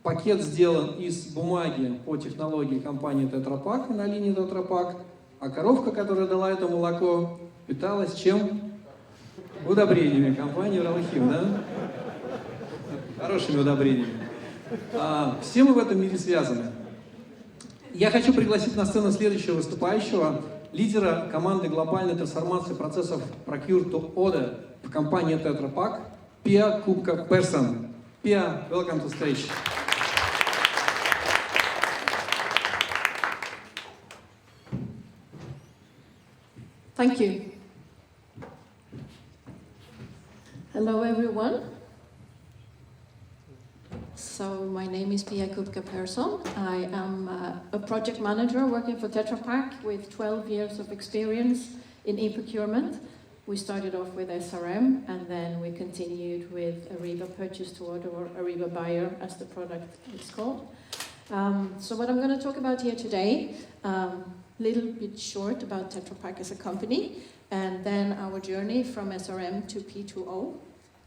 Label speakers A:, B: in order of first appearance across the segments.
A: Пакет сделан из бумаги по технологии компании Tetra Pak на линии Tetra Pak, а коровка, которая дала это молоко, питалась чем? Удобрениями компании Уралхим, да? Хорошими удобрениями. Все мы в этом мире связаны. Я хочу пригласить на сцену следующего выступающего, лидера команды глобальной трансформации процессов Procure to Order в компании Tetra Pak, Pia Kupka Persson. Pia, welcome to stage.
B: Thank you. Hello, everyone. So my name is Pia Kupka Persson. I am a project manager working for Tetra Pak with 12 years of experience in e-procurement. We started off with SRM and then we continued with Ariba Purchase to Order, or Ariba Buyer as the product is called. So what I'm going to talk about here today, little bit short about Tetra Pak as a company, and then our journey from SRM to P2O,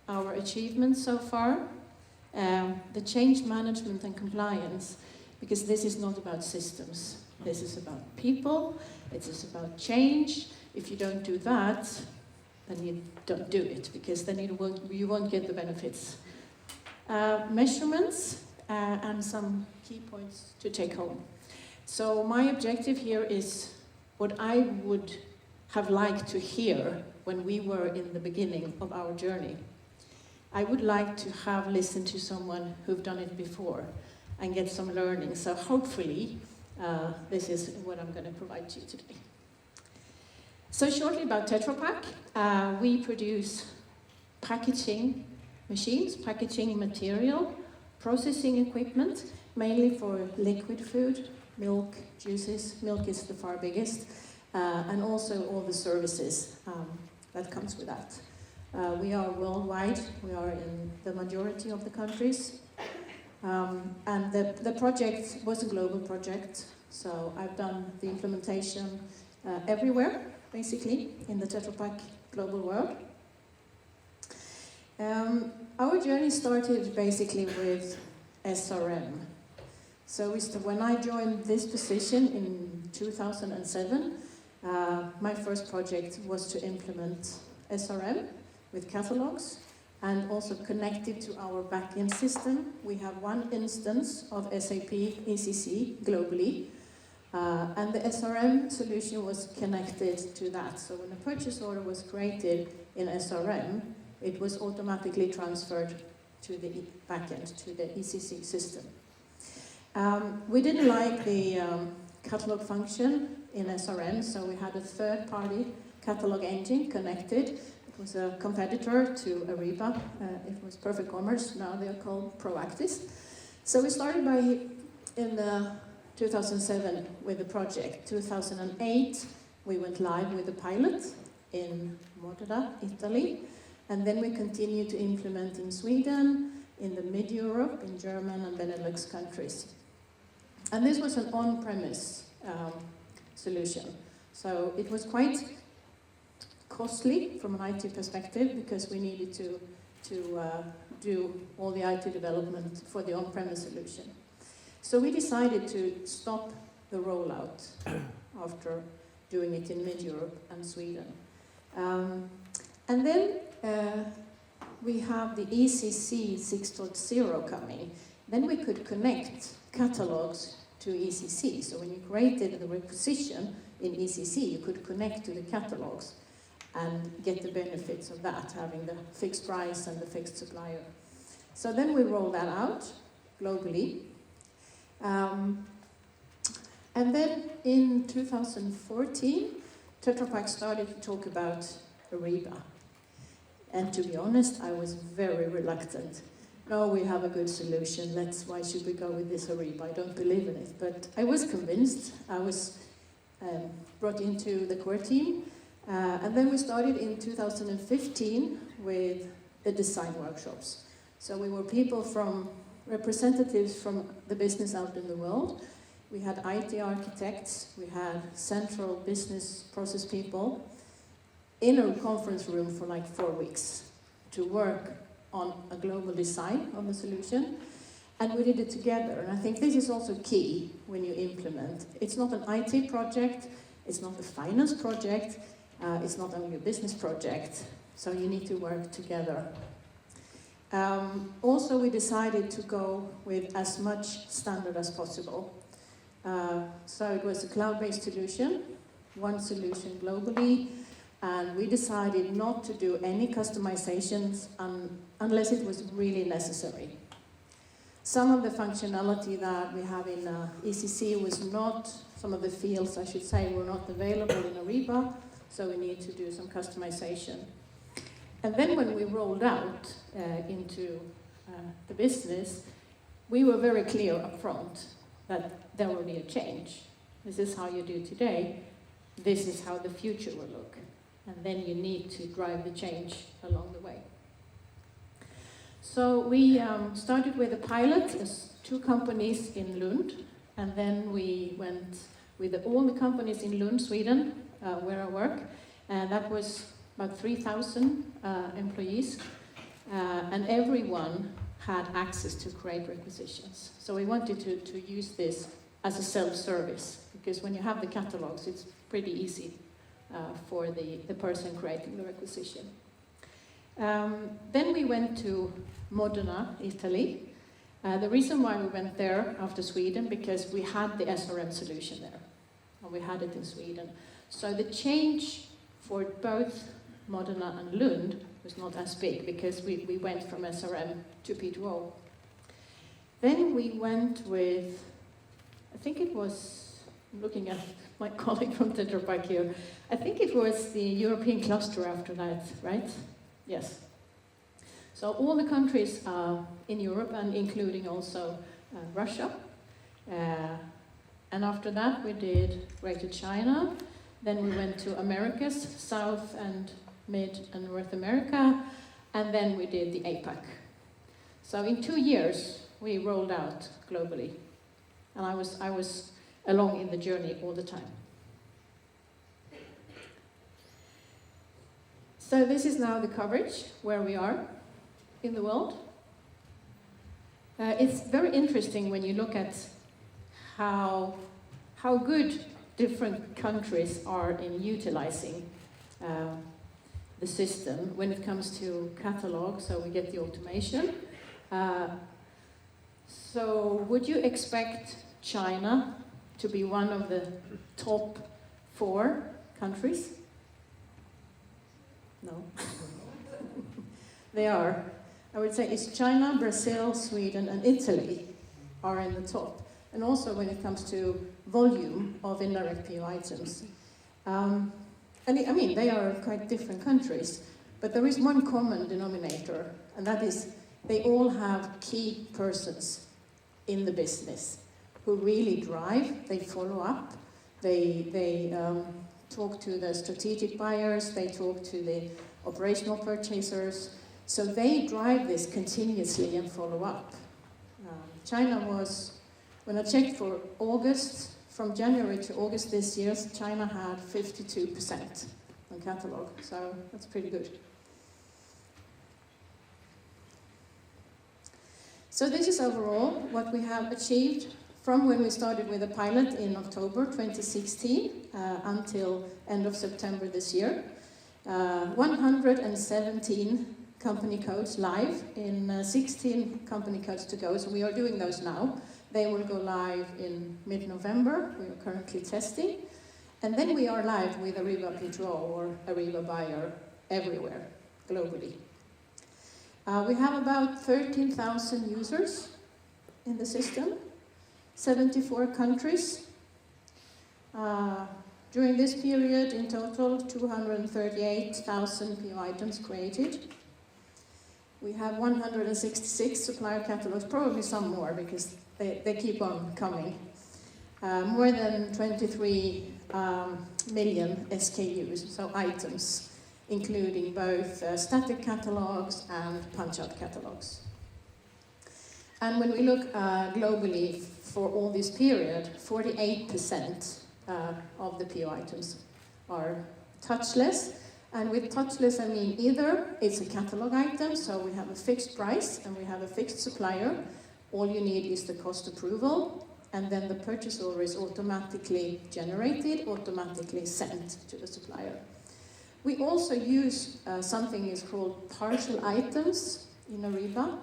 B: our achievements so far, the change management and compliance, because this is not about systems. This is about people, it is about change. If you don't do that, then you don't do it, because then you won't get the benefits. Measurements and some key points to take home. So my objective here is what I would have liked to hear when we were in the beginning of our journey. I would like to have listened to someone who've done it before and get some learning. So hopefully, this is what I'm going to provide to you today. So shortly about Tetra Pak, we produce packaging machines, packaging material, processing equipment, mainly for liquid food, milk, juices. Milk is the far biggest, and also all the services that comes with that. We are worldwide. We are in the majority of the countries. And the project was a global project, so I've done the implementation everywhere, basically, in the Tetra Pak global world. Our journey started basically with SRM. So when I joined this position in 2007, my first project was to implement SRM with catalogs and also connect it to our backend system. We have one instance of SAP ECC globally, and the SRM solution was connected to that. So when a purchase order was created in SRM, it was automatically transferred to the backend, to the ECC system. We didn't like the catalog function in SRM, so we had a third-party catalog engine connected. It was a competitor to Ariba. It was Perfect Commerce. Now they are called Proactis. So we started in 2007 with the project. 2008, we went live with the pilot in Modena, Italy. And then we continued to implement in Sweden, in the mid-Europe, in German and Benelux countries. And this was an on-premise solution. So it was quite costly from an IT perspective because we needed to do all the IT development for the on-premise solution. So we decided to stop the rollout after doing it in mid-Europe and Sweden. And then we have the ECC 6.0 coming. Then we could connect catalogs to ECC. So when you created the requisition in ECC, you could connect to the catalogs and get the benefits of that, having the fixed price and the fixed supplier. So then we rolled that out globally. And then in 2014, Tetra Pak started to talk about Ariba. And to be honest, I was very reluctant. No, we have a good solution. Why should we go with this Ariba? I don't believe in it. But I was convinced. I was brought into the core team. And then we started in 2015 with the design workshops. So we were representatives from the business out in the world. We had IT architects, we had central business process people in a conference room for like 4 weeks to work on a global design of the solution. And we did it together, and I think this is also key when you implement. It's not an IT project, it's not a finance project, it's not only a business project, so you need to work together. Also, we decided to go with as much standard as possible. So it was a cloud-based solution, one solution globally, and we decided not to do any customizations unless it was really necessary. Some of the functionality that we have in ECC was not, some of the fields, I should say, were not available in Ariba, so we need to do some customization. And then when we rolled out into the business, we were very clear up front that there will be a change. This is how you do today, this is how the future will look. And then you need to drive the change along the way. So we started with a pilot as 2 companies in Lund, and then we went with all the companies in Lund, Sweden, where I work, and that was about 3,000 employees, and everyone had access to create requisitions. So we wanted to use this as a self-service, because when you have the catalogs, it's pretty easy for the person creating the requisition. Then we went to Modena, Italy. The reason why we went there after Sweden, because we had the SRM solution there, and we had it in Sweden. So the change for both Modena and Lund was not as big, because we went from SRM to P2O. Then we went with, I think it was, I'm looking at my colleague from Tetra Pak here, I think it was the European cluster after that, right? Yes. So all the countries in Europe, and including also Russia. And after that we did Greater China. Then we went to Americas, South and Mid and North America. And then we did the APAC. So in 2 years we rolled out globally. And I was along in the journey all the time. So this is now the coverage, where we are in the world. It's very interesting when you look at how good different countries are in utilizing the system when it comes to catalog, so we get the automation. So would you expect China to be one of the top 4 countries? No. They are. I would say it's China, Brazil, Sweden, and Italy are in the top. And also when it comes to volume of indirect PO items. And I mean, they are quite different countries, but there is one common denominator, and that is they all have key persons in the business who really drive, they follow up, they talk to the strategic buyers, they talk to the operational purchasers, so they drive this continuously and follow up. China was, when I checked for August, from January to August this year, China had 52% on catalog, so that's pretty good. So this is overall what we have achieved from when we started with a pilot in October 2016 until end of September this year. 117 company codes live in 16 company codes to go, so we are doing those now. They will go live in mid-November. We are currently testing. And then we are live with Ariba P2O or Ariba Buyer everywhere, globally. We have about 13,000 users in the system, 74 countries. During this period, in total, 238,000 PO items created. We have 166 supplier catalogs, probably some more because they keep on coming. More than 23 million SKUs, so items, including both static catalogs and punch-out catalogs. And when we look globally for all this period, 48% of the PO items are touchless. And with touchless, I mean either it's a catalog item, so we have a fixed price and we have a fixed supplier, All you need is the cost approval, and then the purchase order is automatically generated, automatically sent to the supplier. We also use something is called partial items in Ariba.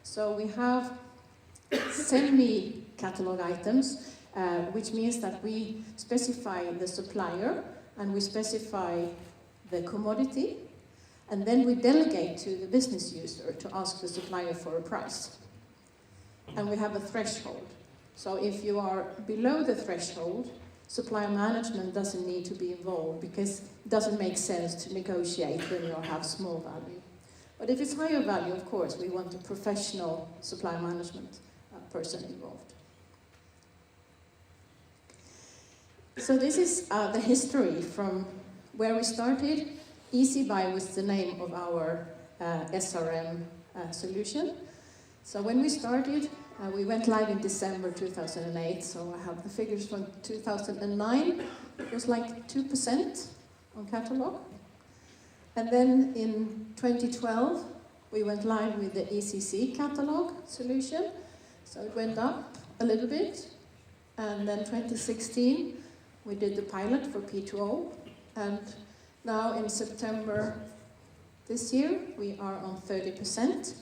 B: So we have semi-catalog items, which means that we specify the supplier and we specify the commodity, and then we delegate to the business user to ask the supplier for a price. And we have a threshold. So if you are below the threshold, supplier management doesn't need to be involved because it doesn't make sense to negotiate when you have small value. But if it's higher value, of course, we want a professional supplier management person involved. So this is the history from where we started. Easy Buy was the name of our SRM solution. So when we started, we went live in December 2008, so I have the figures from 2009. It was like 2% on catalog. And then in 2012, we went live with the ECC catalog solution. So it went up a little bit. And then 2016, we did the pilot for P2O. And now in September this year, we are on 30%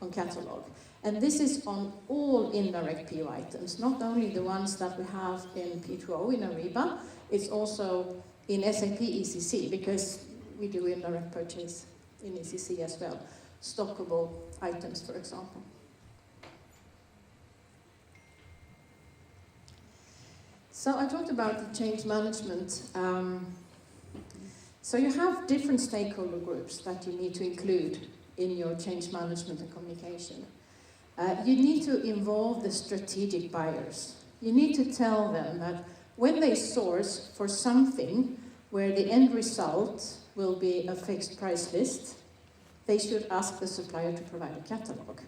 B: on catalog. And this is on all indirect PO items, not only the ones that we have in P2O in Ariba, it's also in SAP ECC, because we do indirect purchase in ECC as well. Stockable items, for example. So I talked about the change management. So you have different stakeholder groups that you need to include in your change management and communication. You need to involve the strategic buyers. You need to tell them that when they source for something where the end result will be a fixed price list, they should ask the supplier to provide a catalog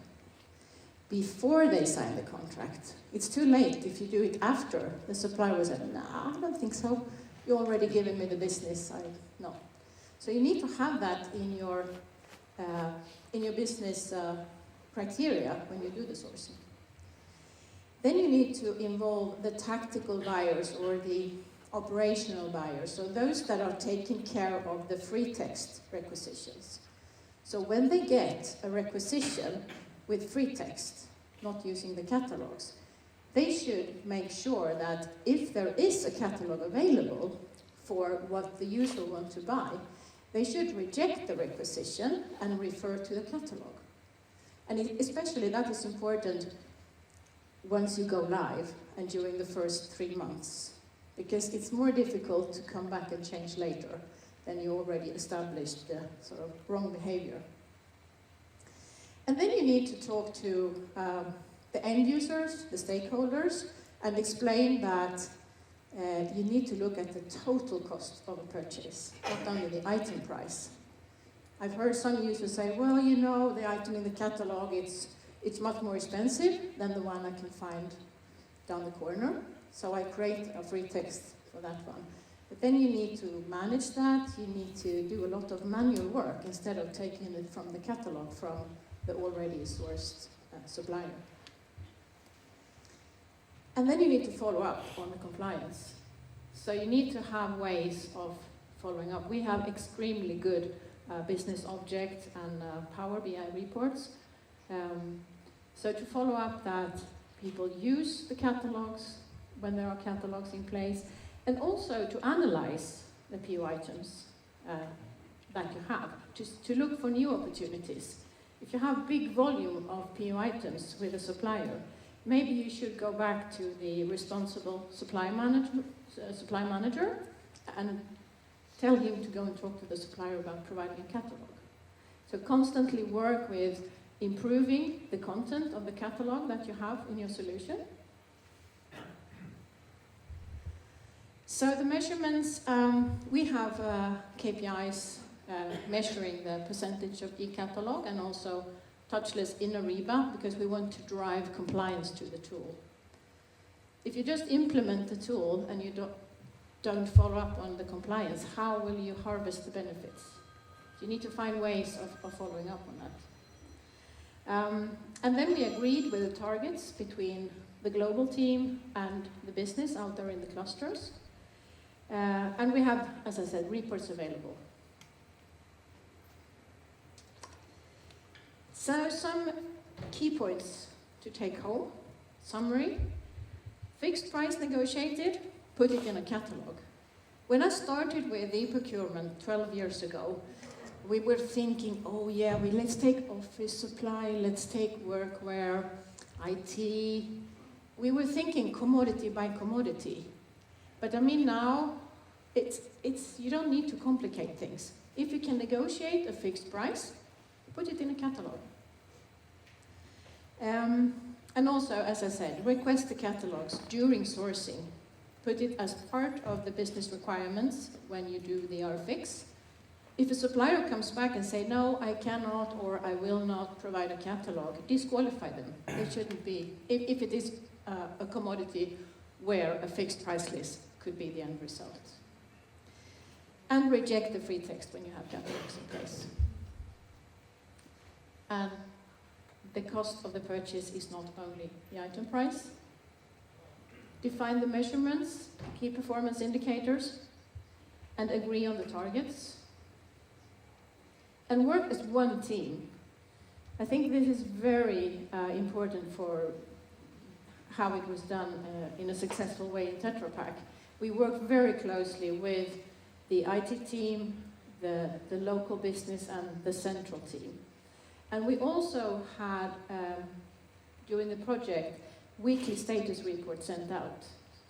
B: before they sign the contract. It's too late if you do it after. The supplier will say, "Nah, I don't think so. You're already giving me the business." No. So you need to have that in your business criteria when you do the sourcing. Then you need to involve the tactical buyers or the operational buyers, so those that are taking care of the free text requisitions. So when they get a requisition with free text, not using the catalogs, they should make sure that if there is a catalog available for what the user wants to buy, they should reject the requisition and refer to the catalog. And especially that is important once you go live and during the first 3 months, because it's more difficult to come back and change later than you already established the sort of wrong behavior. And then you need to talk to the end users, the stakeholders, and explain that you need to look at the total cost of a purchase, not only the item price. I've heard some users say, well, you know, the item in the catalog, it's much more expensive than the one I can find down the corner, so I create a free text for that one. But then you need to manage that, you need to do a lot of manual work instead of taking it from the catalog from the already sourced supplier. And then you need to follow up on the compliance. So you need to have ways of following up. We have extremely good business object and Power BI reports. So to follow up that people use the catalogs when there are catalogs in place, and also to analyze the PO items that you have, to look for new opportunities. If you have big volume of PO items with a supplier, maybe you should go back to the responsible supply manager and tell him to go and talk to the supplier about providing a catalog. So constantly work with improving the content of the catalog that you have in your solution. So the measurements, we have KPIs measuring the percentage of e-catalog and also touchless in Ariba, because we want to drive compliance to the tool. If you just implement the tool and you don't follow up on the compliance, how will you harvest the benefits? You need to find ways of following up on that. And then we agreed with the targets between the global team and the business out there in the clusters. And we have, as I said, reports available. So some key points to take home. Summary: fixed price negotiated, put it in a catalog. When I started with e-procurement 12 years ago, we were thinking, oh yeah, let's take office supply, let's take workwear, IT. We were thinking commodity by commodity. But I mean now, you don't need to complicate things. If you can negotiate a fixed price, put it in a catalog. And also, as I said, request the catalogs during sourcing. Put it as part of the business requirements when you do the RFX. If a supplier comes back and say, no, I cannot or I will not provide a catalog, disqualify them. It shouldn't be, if it is a commodity where a fixed price list could be the end result. And reject the free text when you have catalogs in place. And the cost of the purchase is not only the item price. Define the measurements, key performance indicators, and agree on the targets. And work as one team. I think this is very important for how it was done in a successful way in Tetra Pak. We worked very closely with the IT team, the local business, and the central team. And we also had, during the project, weekly status reports sent out.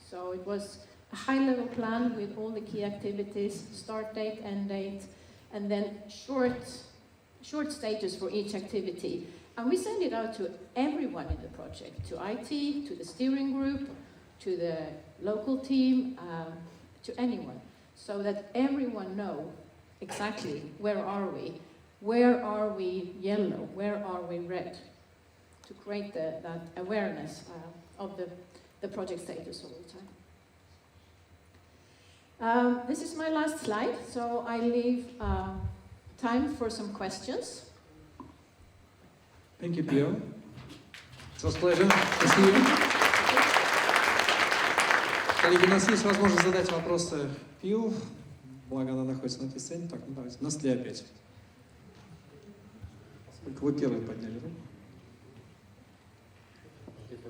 B: So it was a high-level plan with all the key activities, start date, end date, and then short status for each activity. And we send it out to everyone in the project, to IT, to the steering group, to the local team, to anyone, so that everyone know exactly where are we yellow, where are we red, to create that awareness of the project status all the time. This is my last slide, so I leave time for some questions.
A: Thank you, Pio. It was a pleasure. Спасибо. Коллеги, у нас есть возможность задать вопросы Пио, благо она находится на этой сцене. Так, ну давайте, на столе опять. Только вы первые подняли руку.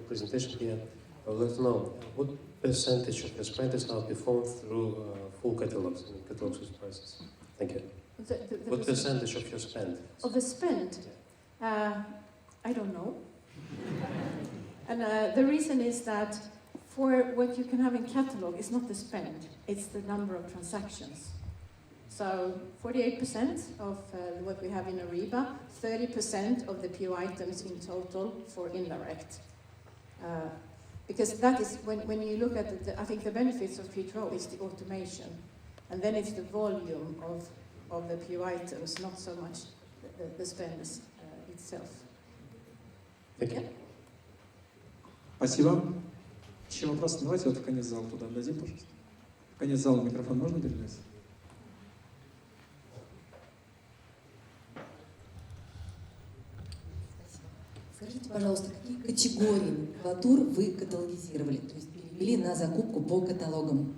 C: Presentation here. I would like to know what percentage of your spend is now performed through full catalogs and catalogs with prices. Thank you. What percentage of your spend?
B: Of the spend? I don't know. And the reason is that for what you can have in catalog, it's not the spend, it's the number of transactions. So 48% of what we have in Ariba, 30% of the PO items in total for indirect. Because that is, when you look at I think the benefits of P2O is the automation. And then it's the volume of the PO items, not so much the spend itself.
C: Thank you.
A: Спасибо. Еще вопросы? Давайте вот в конец зала туда отдадим, пожалуйста. В конец зала микрофон можно передать?
D: Скажите, пожалуйста, какие категории макулатур вы каталогизировали, то есть перевели на закупку по каталогам?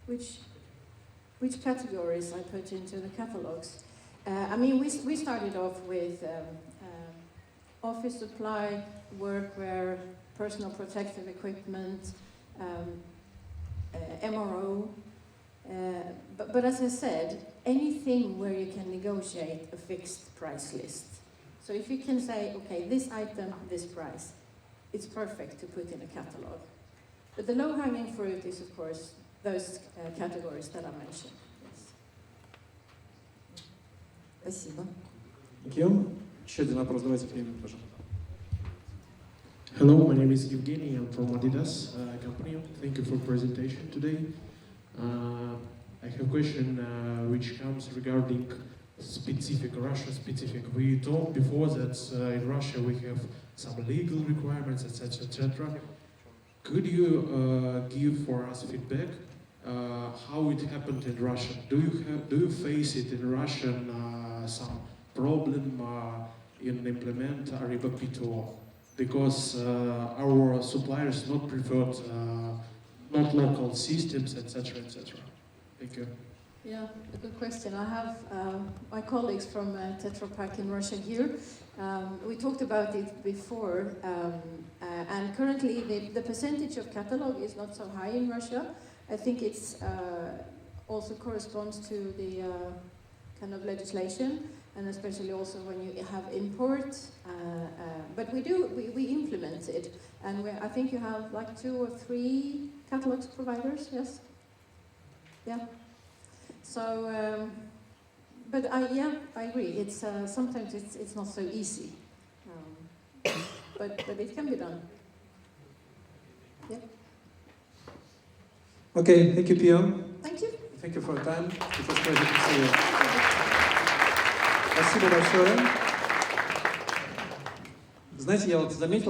B: Which categories I put into the catalogs? I mean, we started off with office supply, workwear, personal protective equipment, MRO. But as I said, anything where you can negotiate a fixed price list. So if you can say, okay, this item, this price, it's perfect to put in a catalog. But the low-hanging fruit is, of course, those categories that I mentioned. Yes.
D: Спасибо.
A: Thank you. Еще один вопрос, давайте примем, пожалуйста.
E: Hello, my name is Evgeny. I'm from Adidas company. Thank you for presentation today. I have a question which comes regarding specific, Russia specific. We talked before that in Russia we have some legal requirements, etc., etc. Could you give for us feedback how it happened in Russia. Do you face it in Russian some problem in implement Ariba P2O? Because our suppliers not preferred not local systems, etc., etc. Thank you.
B: Yeah, a good question. I have my colleagues from Tetra Pak in Russia here. We talked about it before, and currently the percentage of catalog is not so high in Russia. I think it's also corresponds to the kind of legislation, and especially also when you have import. But we implement it, and I think you have like 2 or 3 catalogs providers. Yes. Yeah. So, but I agree. It's sometimes it's not so easy, but it can be done. Yeah.
A: Okay, thank you, Pio.
B: Thank you.
A: Thank you for your time. It was a pleasure to see you. Спасибо большое. Знаете, я вот заметил,